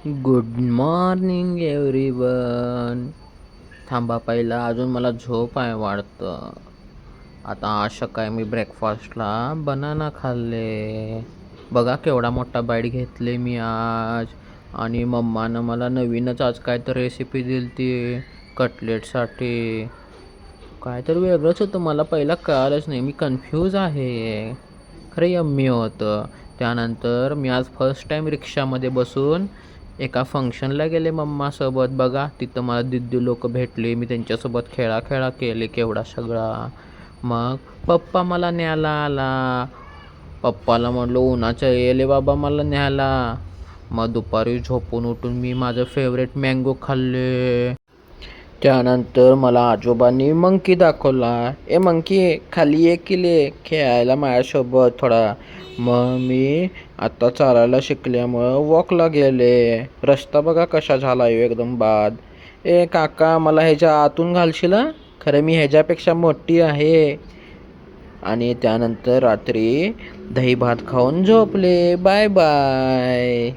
Good morning everyone. थांबा, पहिला अजून मला झोप आहे वाटतं. आता आज सकाळी मी ब्रेकफास्टला बनाना खाल्ले. बघा केवढा मोठा बाईट घेतले मी आज. आणि मम्मानं मला नवीनच आज काय तर रेसिपी दिली ती कटलेटसाठी. काय तर वेगळंच होतं, मला पहिला कळालंच नाही. मी कन्फ्यूज आहे. खरं यम्मी होतं. त्यानंतर मी आज फर्स्ट टाईम रिक्षामध्ये बसून एका फंक्शनला गेले मम्मासोबत. बघा तिथं मला दिद्दी लोक भेटले. मी त्यांच्यासोबत खेळा केले केवढा सगळा. मग पप्पा मला न्यायला आला. पप्पाला म्हटलं उन्हाचं येले बाबा मला न्यायला. मग दुपारी झोपून उठून मी माझं फेवरेट मँगो खाल्ले. त्यानंतर मला आजोबांनी मंकी दाखवला. ए मंकी खाली ये किले खेळायला माझ्यासोबत थोडा. मग मी आता चालायला शिकल्यामुळं वॉकला गेले. रस्ता बघा कसा झाला एकदम बाद. ए काका मला ह्याच्या आतून घालशील? खरं मी ह्याच्यापेक्षा मोठी आहे. आणि त्यानंतर रात्री दही भात खाऊन झोपले. Bye bye.